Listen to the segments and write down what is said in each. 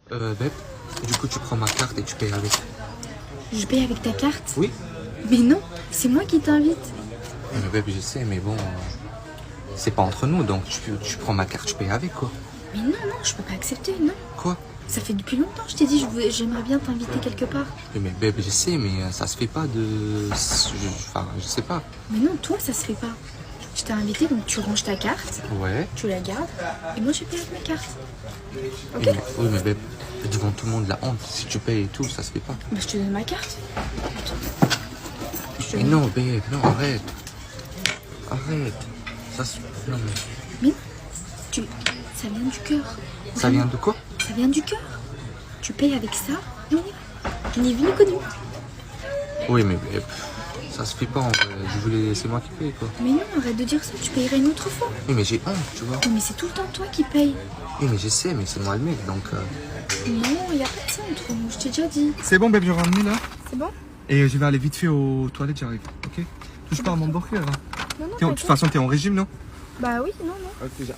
Beb, du coup tu prends ma carte et tu payes avec. Je paye avec ta carte? Oui. Mais non, c'est moi qui t'invite. Mais Beb, je sais, mais bon, c'est pas entre nous, donc tu prends ma carte, tu payes avec quoi. Mais non, je peux pas accepter, non. Quoi? Ça fait depuis longtemps, je t'ai dit, j'aimerais bien t'inviter quelque part. Mais Beb, je sais, mais ça se fait pas de... Enfin, je sais pas. Mais non, toi, ça se fait pas. Je t'ai invité, donc tu ranges ta carte, Ouais. tu la gardes, et moi je paye avec ma carte. Ok? Oui, mais Beb, devant tout le monde, la honte, si tu payes et tout, ça se fait pas. Bah, je te donne ma carte. Attends. Mais non, Beb, non, arrête. Arrête. Ça se... Non, mais... Mais ça vient du cœur. Ça vient de quoi? Ça vient du cœur. Tu payes avec ça, et on y va. Ni vu ni connu. Oui, mais Beb, ça se fait pas en vrai. Je voulais... C'est moi qui paye, quoi. Mais non, arrête de dire ça, tu payerais une autre fois. Oui, mais j'ai honte, tu vois. Oui, mais c'est tout le temps toi qui payes. Oui, mais je sais, mais c'est moi le mec, donc... Non, il y a pas de ça entre nous, je t'ai déjà dit. C'est bon, Beb, je ramené là. C'est bon? Et je vais aller vite fait aux toilettes, j'arrive. Ok? Touche pas à mon burger. Hein. Non, De toute façon, t'es en régime, non? Bah oui, non. Ok, déjà.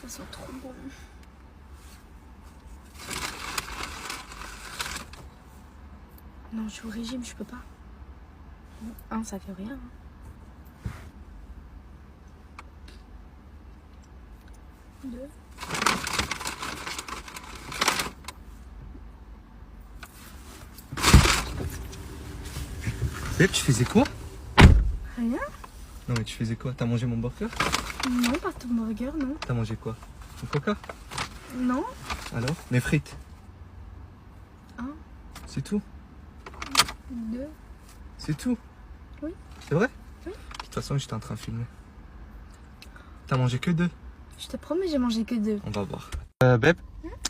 Ça sent trop bon. Non, je suis au régime, je peux pas. Un, ça fait rien. Deux. Beb, tu faisais quoi? Rien? Non, mais tu faisais quoi? T'as mangé mon burger? Non, pas ton burger, non. T'as mangé quoi? Un coca? Non. Alors? Mes frites? Un. C'est tout? Deux. C'est tout? Oui. C'est vrai? Oui. De toute façon, j'étais en train de filmer. T'as mangé que 2? Je te promets, j'ai mangé que 2. On va voir. Beb,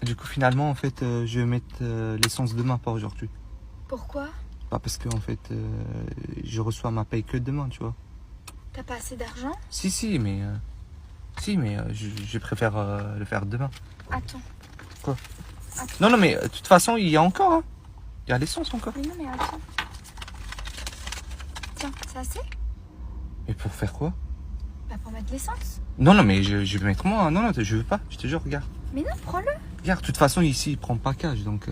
du coup, finalement, en fait, je vais mettre l'essence demain, pas aujourd'hui. Pourquoi? Pas parce que, en fait, je reçois ma paye que demain, tu vois. T'as pas assez d'argent? Si, mais... je préfère le faire demain. Attends. Quoi? Non, mais de toute façon, il y a encore, hein. Il y a l'essence encore. Mais non, mais attends. Tiens, c'est assez? Et pour faire quoi? Bah pour mettre l'essence. Non, mais je vais mettre moi. Hein. Non, je veux pas. Je te jure, regarde. Mais non, prends-le. Regarde, de toute façon, ici, il prend pas cash, donc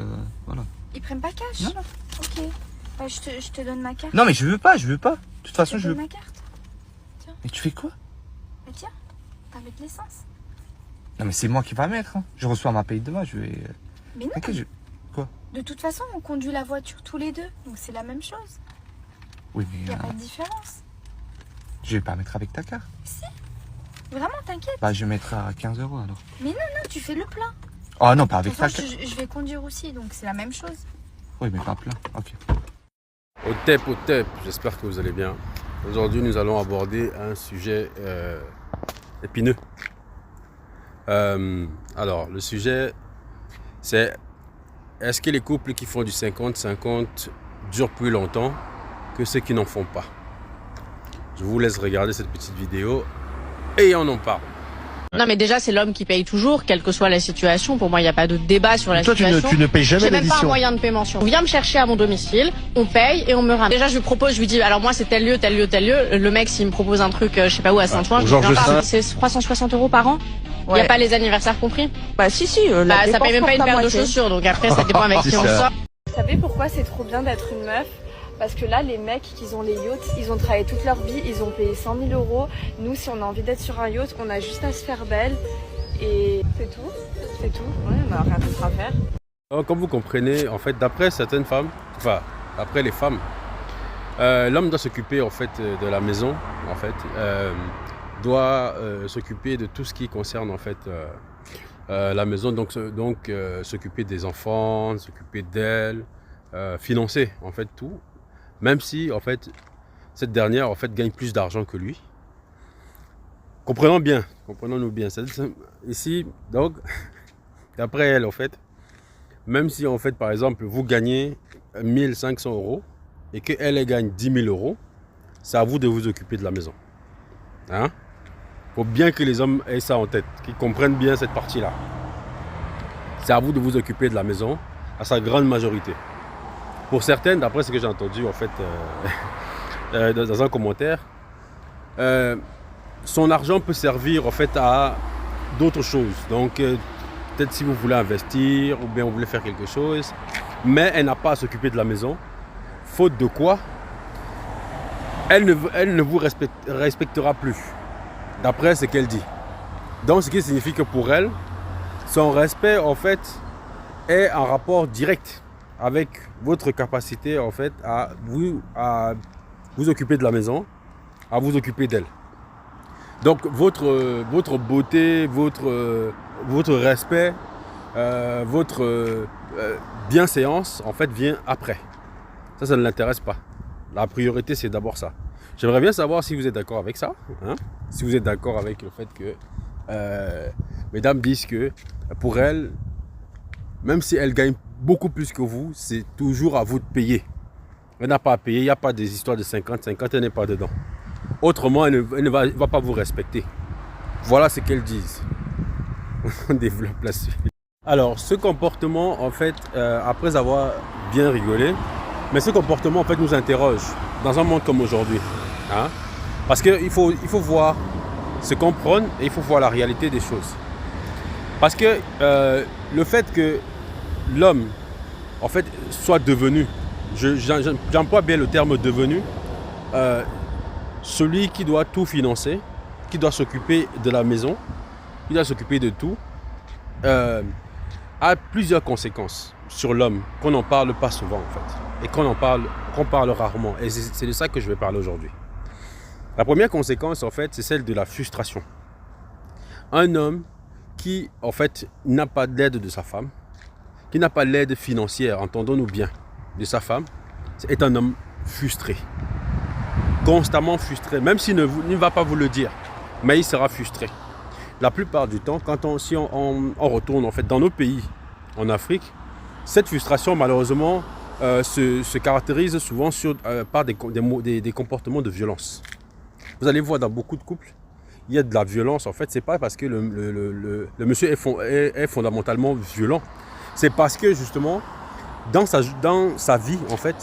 voilà. Ils prennent pas cash? Non. Ok. Bah, je te donne ma carte. Non, mais je veux pas. De toute façon, je je te veux donne ma carte. Mais tu fais quoi? Bah tiens, t'as mettre l'essence. Non, mais c'est moi qui va mettre. Hein. Je reçois ma paye demain, je vais... Mais non. Ok, Quoi? De toute façon, on conduit la voiture tous les deux. Donc c'est la même chose. Oui, Il mais a pas de différence. je vais pas mettre avec ta carte. Si. Vraiment, t'inquiète. Bah, je vais mettre à 15 € alors. Mais non, tu fais le plein. Oh non, pas avec Enfin, ta carte. je vais conduire aussi, donc c'est la même chose. Oui, mais pas plein. Ok. Au TEP, j'espère que vous allez bien. Aujourd'hui, nous allons aborder un sujet épineux. Alors, le sujet, c'est est-ce que les couples qui font du 50-50 durent plus longtemps que ceux qui n'en font pas? Je vous laisse regarder cette petite vidéo et on en parle. Non mais déjà c'est l'homme qui paye toujours, quelle que soit la situation. Pour moi il n'y a pas de débat sur la situation. Tu ne payes jamais J'ai même pas un l'addition. moyen de paiement sur. On vient me chercher à mon domicile, on paye et on me ramène. Déjà je lui propose, je lui dis alors moi c'est tel lieu. Le mec s'il me propose un truc je sais pas où à Saint-Ouen, je Georges dis, non, V. c'est 360 € par an. Il n'y a pas les anniversaires compris. Bah si, Bah ça paye même pas une paire de chaussures donc après ça dépend avec qui on sort. Vous savez pourquoi c'est trop bien d'être une meuf? Parce que là, les mecs qui ont les yachts, ils ont travaillé toute leur vie, ils ont payé 100 000 €. Nous, si on a envie d'être sur un yacht, on a juste à se faire belle. Et c'est tout. C'est tout. Ouais, on n'a rien d'autre à faire. Alors, comme vous comprenez, en fait, d'après certaines femmes, enfin, d'après les femmes, l'homme doit s'occuper en fait de la maison, en fait, doit s'occuper de tout ce qui concerne en fait la maison, donc s'occuper des enfants, s'occuper d'elle, financer en fait tout. Même si, en fait, cette dernière, en fait, gagne plus d'argent que lui. Comprenons-nous bien. Ici, donc, d'après elle, en fait, même si, en fait, par exemple, vous gagnez 1500 € et qu'elle gagne 10 000 €, c'est à vous de vous occuper de la maison. Hein? Faut bien que les hommes aient ça en tête, qu'ils comprennent bien cette partie-là. C'est à vous de vous occuper de la maison, à sa grande majorité. Pour certaines, d'après ce que j'ai entendu en fait dans un commentaire, son argent peut servir en fait à d'autres choses. Donc peut-être si vous voulez investir ou bien vous voulez faire quelque chose, mais elle n'a pas à s'occuper de la maison, faute de quoi elle ne vous respectera plus, d'après ce qu'elle dit. Donc ce qui signifie que pour elle, son respect en fait est en rapport direct avec votre capacité en fait à vous occuper de la maison, à vous occuper d'elle. Donc votre beauté, votre respect, votre bienséance en fait vient après. Ça ne l'intéresse pas. La priorité c'est d'abord ça. J'aimerais bien savoir si vous êtes d'accord avec ça, hein? Si vous êtes d'accord avec le fait que mesdames disent que pour elles, même si elles gagnent beaucoup plus que vous, c'est toujours à vous de payer. Elle n'a pas à payer, il n'y a pas des histoires de 50-50, elle n'est pas dedans. Autrement, elle ne va pas vous respecter. Voilà ce qu'elles disent. On développe la suite. Alors, ce comportement, en fait, après avoir bien rigolé, mais ce comportement, en fait, nous interroge dans un monde comme aujourd'hui. Hein? Parce qu'il faut voir, se comprendre et il faut voir la réalité des choses. Parce que le fait que l'homme, en fait, soit devenu, j'emploie bien le terme devenu, celui qui doit tout financer, qui doit s'occuper de la maison, qui doit s'occuper de tout, a plusieurs conséquences sur l'homme qu'on n'en parle pas souvent en fait, et qu'on parle rarement. Et c'est de ça que je vais parler aujourd'hui. La première conséquence en fait, c'est celle de la frustration. Un homme qui en fait n'a pas d'aide de sa femme, qui n'a pas l'aide financière, entendons-nous bien, de sa femme, est un homme frustré. Constamment frustré, même s'il ne va pas vous le dire, mais il sera frustré. La plupart du temps, si on retourne en fait dans nos pays, en Afrique, cette frustration malheureusement se caractérise souvent par des comportements de violence. Vous allez voir dans beaucoup de couples, il y a de la violence en fait, c'est pas parce que le monsieur est fondamentalement violent, c'est parce que justement dans sa vie en fait,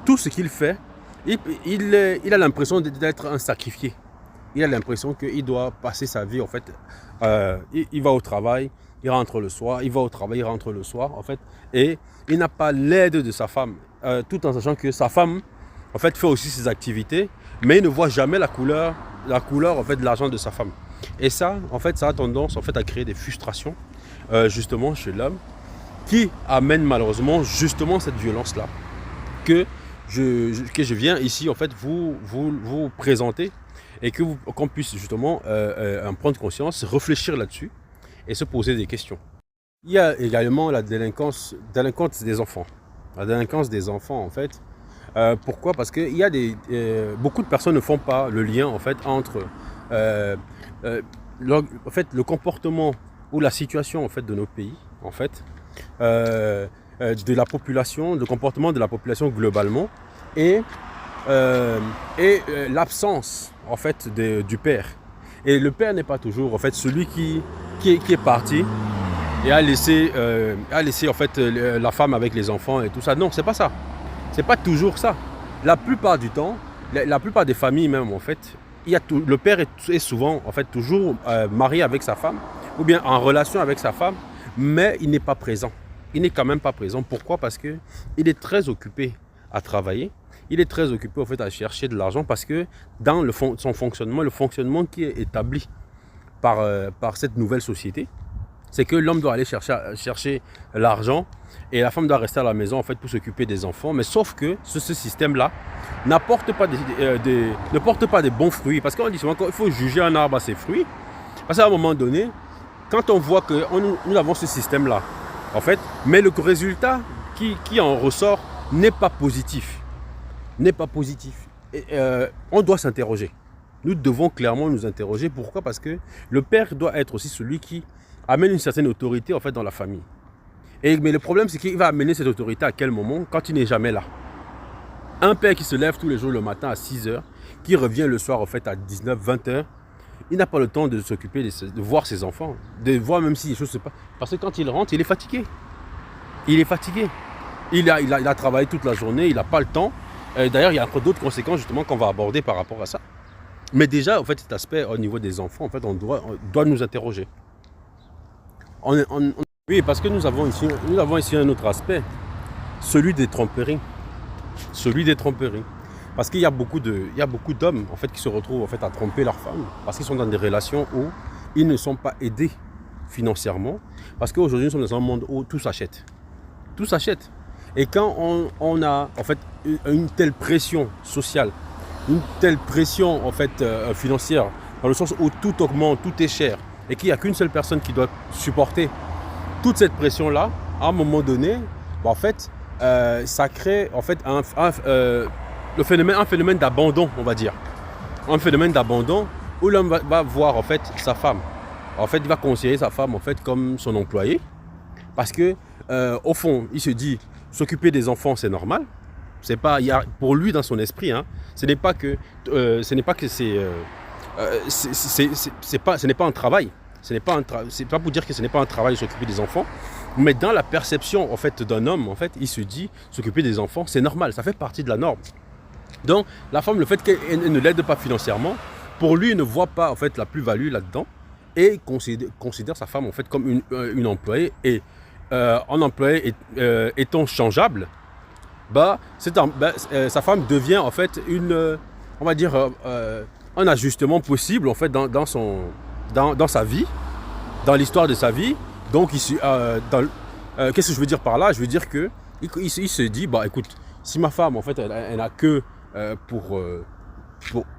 tout ce qu'il fait, il a l'impression d'être un sacrifié. Il a l'impression qu'il doit passer sa vie, en fait, il va au travail, il rentre le soir, il va au travail, il rentre le soir, en fait, et il n'a pas l'aide de sa femme, tout en sachant que sa femme, en fait, fait aussi ses activités, mais il ne voit jamais la couleur en fait, de l'argent de sa femme. Et ça, en fait, ça a tendance, en fait, à créer des frustrations, justement, chez l'homme, qui amène malheureusement, justement, cette violence-là, que je viens ici, en fait, vous présenter, et qu'on puisse justement en prendre conscience, réfléchir là-dessus et se poser des questions. Il y a également la délinquance des enfants. La délinquance des enfants, en fait. Pourquoi? Parce que beaucoup de personnes ne font pas le lien en fait, entre le comportement ou la situation en fait, de nos pays, en fait, de la population, le comportement de la population globalement et l'absence en fait du père. Et le père n'est pas toujours en fait celui qui est parti et a laissé en fait la femme avec les enfants et tout ça. Non, c'est pas ça. C'est pas toujours ça. La plupart du temps, la plupart des familles même en fait, le père est souvent en fait toujours marié avec sa femme ou bien en relation avec sa femme, mais il n'est pas présent. Il n'est quand même pas présent. Pourquoi? Parce que il est très occupé à travailler. Il est très occupé en fait, à chercher de l'argent parce que dans son fonctionnement, le fonctionnement qui est établi par cette nouvelle société, c'est que l'homme doit aller chercher l'argent et la femme doit rester à la maison en fait, pour s'occuper des enfants. Mais sauf que ce système-là ne porte pas des bons fruits. Parce qu'on dit souvent qu'il faut juger un arbre à ses fruits. Parce qu'à un moment donné, quand on voit que nous avons ce système-là, en fait, mais le résultat qui en ressort n'est pas positif. N'est pas positif. Et, on doit s'interroger. Nous devons clairement nous interroger. Pourquoi? Parce que le père doit être aussi celui qui amène une certaine autorité en fait, dans la famille. Mais le problème, c'est qu'il va amener cette autorité à quel moment? Quand il n'est jamais là. Un père qui se lève tous les jours le matin à 6 h, qui revient le soir en fait, à 19, 20 h, il n'a pas le temps de s'occuper de voir ses enfants, de voir même si les choses se passent. Parce que quand il rentre, il est fatigué. Il est fatigué. Il a travaillé toute la journée, il n'a pas le temps. D'ailleurs, il y a encore d'autres conséquences justement qu'on va aborder par rapport à ça. Mais déjà, en fait, cet aspect au niveau des enfants, en fait, on doit nous interroger. Oui, parce que nous avons ici un autre aspect, celui des tromperies. Celui des tromperies. Parce qu'il y a beaucoup d'hommes en fait, qui se retrouvent en fait, à tromper leurs femmes parce qu'ils sont dans des relations où ils ne sont pas aidés financièrement. Parce qu'aujourd'hui, nous sommes dans un monde où tout s'achète. Tout s'achète. Et quand on a en fait, une telle pression sociale, une telle pression en fait, financière, dans le sens où tout augmente, tout est cher, et qu'il n'y a qu'une seule personne qui doit supporter toute cette pression-là, à un moment donné, en fait, ça crée en fait, un phénomène d'abandon, on va dire. Un phénomène d'abandon où l'homme va voir en fait, sa femme. En fait, il va considérer sa femme en fait, comme son employé. Parce que, au fond, il se dit, s'occuper des enfants, c'est normal. C'est pas, pour lui, dans son esprit, hein, ce n'est pas que ce n'est pas un travail. C'est pas pour dire que ce n'est pas un travail de s'occuper des enfants, mais dans la perception en fait, d'un homme, en fait, il se dit s'occuper des enfants, c'est normal, ça fait partie de la norme. Donc la femme, le fait qu'elle ne l'aide pas financièrement, pour lui, il ne voit pas en fait, la plus-value là-dedans et considère sa femme en fait, comme une employée. Et un employé étant changeable, sa femme devient en fait on va dire, un ajustement possible en fait, dans sa vie, dans l'histoire de sa vie. Donc, qu'est-ce que je veux dire par là? Je veux dire qu'il se dit, écoute, si ma femme, en fait, elle n'a que pour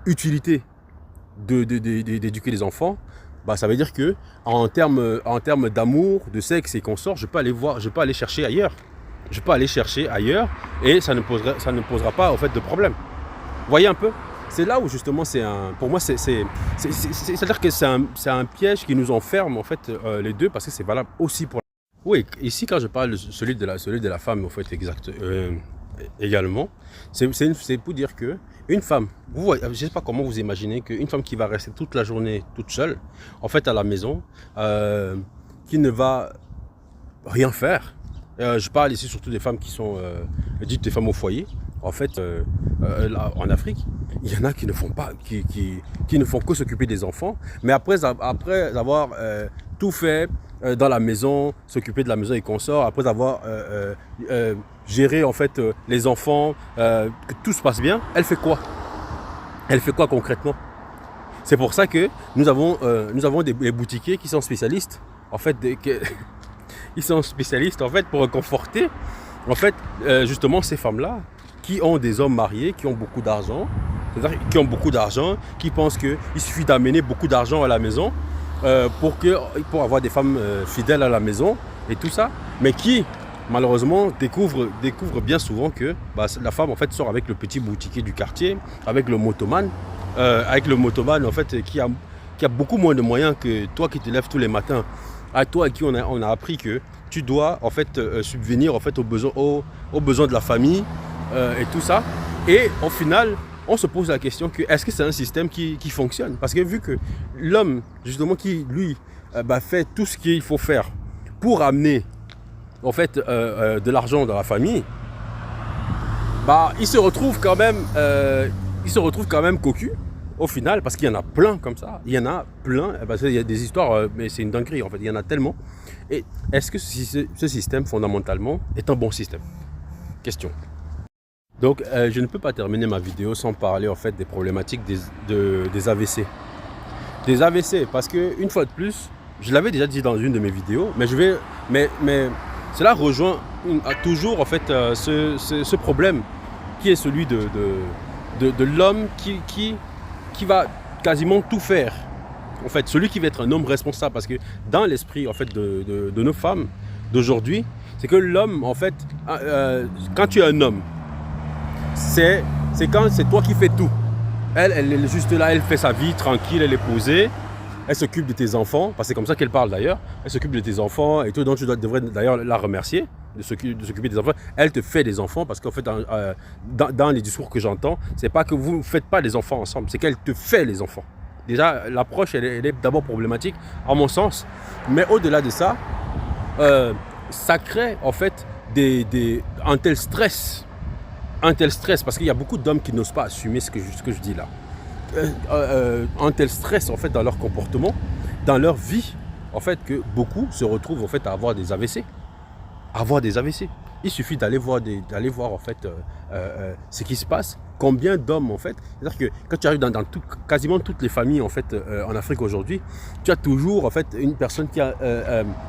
utilité d'éduquer les enfants, ça veut dire que en termes d'amour, de sexe et consorts, je peux aller chercher ailleurs. Je peux aller chercher ailleurs et ça ne posera pas, en fait, de problème. Vous voyez un peu? C'est là où justement pour moi c'est-à-dire que c'est un piège qui nous enferme en fait les deux, parce que c'est valable aussi pour. Oui, ici quand je parle de celui de la femme en fait également, c'est pour dire que une femme, je ne sais pas comment vous imaginez qu'une femme qui va rester toute la journée toute seule en fait à la maison, qui ne va rien faire. Je parle ici surtout des femmes qui sont dites des femmes au foyer. En fait, là, en Afrique, il y en a qui ne font pas, qui ne font que s'occuper des enfants. Mais après avoir tout fait dans la maison, s'occuper de la maison et consorts, après avoir géré en fait les enfants, que tout se passe bien, elle fait quoi? Elle fait quoi concrètement? C'est pour ça que nous avons des boutiquiers qui sont spécialistes en fait. Ils sont spécialistes en fait pour réconforter en fait justement ces femmes-là qui ont des hommes mariés, qui ont beaucoup d'argent, qui pensent qu'il suffit d'amener beaucoup d'argent à la maison pour avoir des femmes fidèles à la maison et tout ça, mais qui malheureusement découvrent bien souvent que la femme en fait sort avec le petit boutiquier du quartier, avec le motoman en fait qui a beaucoup moins de moyens que toi qui te lèves tous les matins. À toi à qui on a appris que tu dois en fait subvenir en fait aux besoins de la famille et tout ça. Et au final, on se pose la question que est-ce que c'est un système qui fonctionne? Parce que vu que l'homme justement qui lui fait tout ce qu'il faut faire pour amener en fait de l'argent dans la famille, il se retrouve quand même cocu. Au final, parce qu'il y en a plein comme ça, il y a des histoires, mais c'est une dinguerie en fait, il y en a tellement. Et est-ce que ce système fondamentalement est un bon système? Question. Donc je ne peux pas terminer ma vidéo sans parler en fait des problématiques des AVC. Des AVC, parce que une fois de plus, je l'avais déjà dit dans une de mes vidéos, mais cela rejoint toujours en fait ce problème qui est celui de l'homme qui va quasiment tout faire. En fait, celui qui va être un homme responsable, parce que dans l'esprit en fait de nos femmes d'aujourd'hui, c'est que l'homme en fait, quand tu es un homme, c'est quand c'est toi qui fais tout. Elle est juste là, elle fait sa vie tranquille, elle est posée, elle s'occupe de tes enfants, parce que c'est comme ça qu'elle parle d'ailleurs. Elle s'occupe de tes enfants et tout, donc tu devrais d'ailleurs la remercier de s'occuper des enfants. Elle te fait des enfants, parce qu'en fait dans les discours que j'entends, c'est pas que vous ne faites pas des enfants ensemble, c'est qu'elle te fait les enfants. Déjà l'approche elle est d'abord problématique à mon sens, mais au-delà de ça, ça crée en fait un tel stress, parce qu'il y a beaucoup d'hommes qui n'osent pas assumer ce que je dis là. un tel stress en fait dans leur comportement, dans leur vie, en fait, que beaucoup se retrouvent en fait à avoir des AVC. Il suffit d'aller voir en fait ce qui se passe. Combien d'hommes en fait, c'est-à-dire que quand tu arrives dans quasiment toutes les familles en fait en Afrique aujourd'hui, tu as toujours en fait une personne qui a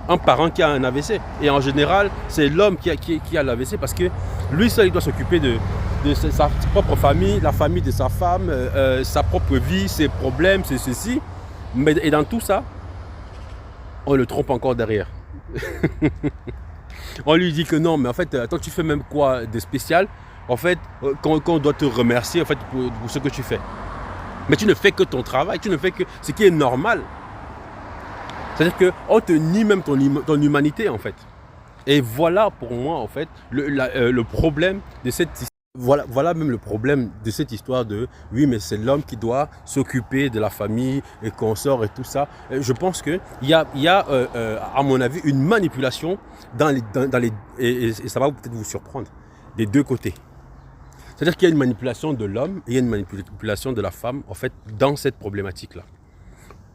un parent qui a un AVC. Et en général, c'est l'homme qui a l'AVC parce que lui seul il doit s'occuper de sa propre famille, la famille de sa femme, sa propre vie, ses problèmes, c'est ceci. Et dans tout ça, on le trompe encore derrière. On lui dit que non, mais en fait, toi tu fais même quoi de spécial? En fait, quand on doit te remercier en fait, pour ce que tu fais. Mais tu ne fais que ton travail, tu ne fais que ce qui est normal. C'est-à-dire qu'on te nie même ton humanité en fait. Et voilà pour moi en fait le problème de cette histoire. Voilà même le problème de cette histoire de oui mais c'est l'homme qui doit s'occuper de la famille et consort et tout ça. Je pense qu'il y a à mon avis une manipulation et ça va peut-être vous surprendre des deux côtés. C'est-à-dire qu'il y a une manipulation de l'homme et il y a une manipulation de la femme en fait dans cette problématique-là.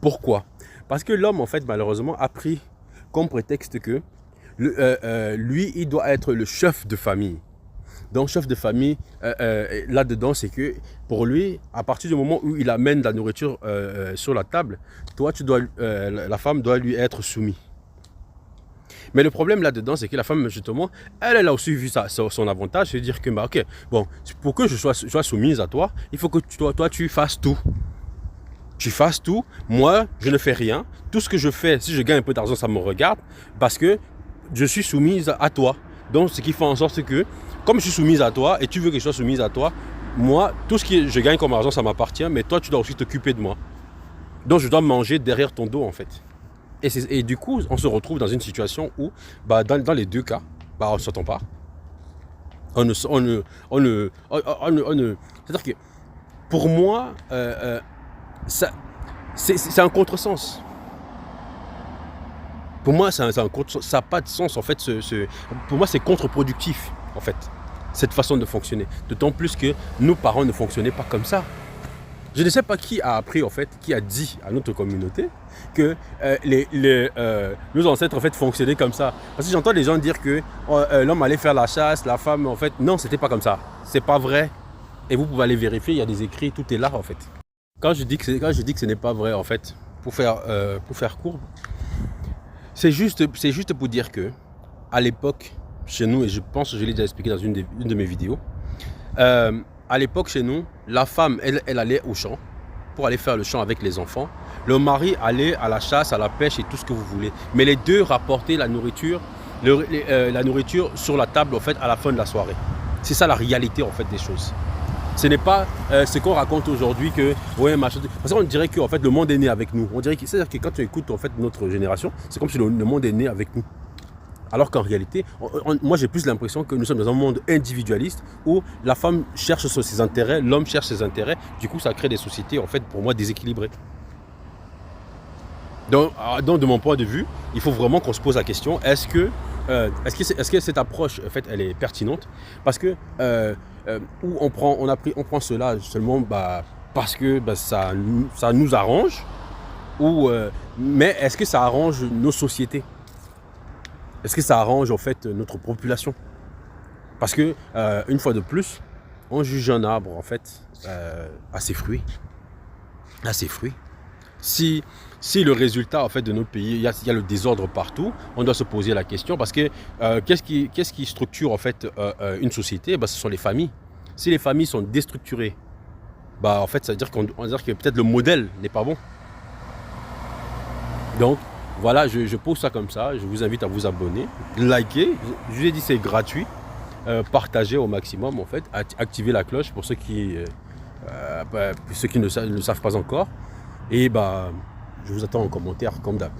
Pourquoi? Parce que l'homme en fait malheureusement a pris comme prétexte que lui il doit être le chef de famille. Donc chef de famille, là-dedans, c'est que pour lui, à partir du moment où il amène de la nourriture sur la table, toi, la femme doit lui être soumise. Mais le problème là-dedans, c'est que la femme, justement, elle a aussi vu son avantage, c'est-à-dire que, bah, ok, bon, pour que je sois soumise à toi, il faut que toi, tu fasses tout. Tu fasses tout, moi, je ne fais rien. Tout ce que je fais, si je gagne un peu d'argent, ça me regarde, parce que je suis soumise à toi. Donc, ce qui fait en sorte que, comme je suis soumise à toi et tu veux que je sois soumise à toi, moi, tout ce que je gagne comme argent, ça m'appartient, mais toi, tu dois aussi t'occuper de moi. Donc, je dois manger derrière ton dos, en fait. Et du coup, on se retrouve dans une situation où, bah, dans les deux cas, bah, on ne s'entend pas. C'est-à-dire que, pour moi, c'est un contresens. Pour moi, ça n'a pas de sens, en fait. Pour moi, c'est contre-productif, en fait, cette façon de fonctionner. D'autant plus que nos parents ne fonctionnaient pas comme ça. Je ne sais pas qui a appris, en fait, qui a dit à notre communauté que nos ancêtres, en fait, fonctionnaient comme ça. Parce que j'entends les gens dire que l'homme allait faire la chasse, la femme, en fait, non, c'était pas comme ça. C'est pas vrai. Et vous pouvez aller vérifier, il y a des écrits, tout est là, en fait. Quand je dis que ce n'est pas vrai, en fait, pour faire court, c'est juste pour dire que, à l'époque, chez nous, et je pense que je l'ai déjà expliqué dans une de mes vidéos, à l'époque, chez nous, la femme, elle allait au champ pour aller faire le champ avec les enfants. Le mari allait à la chasse, à la pêche et tout ce que vous voulez. Mais les deux rapportaient la nourriture sur la table, en fait, à la fin de la soirée. C'est ça la réalité, en fait, des choses. Ce n'est pas ce qu'on raconte aujourd'hui que, ouais, machin. Parce qu'on dirait que, en fait, le monde est né avec nous. C'est-à-dire que quand tu écoutes, en fait, notre génération, c'est comme si le monde est né avec nous. Alors qu'en réalité, moi j'ai plus l'impression que nous sommes dans un monde individualiste où la femme cherche ses intérêts, l'homme cherche ses intérêts. Du coup, ça crée des sociétés, en fait, pour moi, déséquilibrées. Donc, de mon point de vue, il faut vraiment qu'on se pose la question, est-ce que cette approche, en fait, elle est pertinente? Parce que où on prend cela seulement parce que ça nous arrange, mais est-ce que ça arrange nos sociétés? Est-ce que ça arrange en fait notre population? Parce que une fois de plus, on juge un arbre en fait à ses fruits. Si le résultat en fait de notre pays, il y a le désordre partout, on doit se poser la question parce que qu'est-ce qui structure en fait une société? Ce sont les familles. Si les familles sont déstructurées, en fait ça veut dire que peut-être le modèle n'est pas bon. Donc voilà, je pose ça comme ça, je vous invite à vous abonner, liker, je vous ai dit c'est gratuit, partagez au maximum en fait, activez la cloche pour ceux qui ne savent pas encore, et je vous attends en commentaire comme d'hab.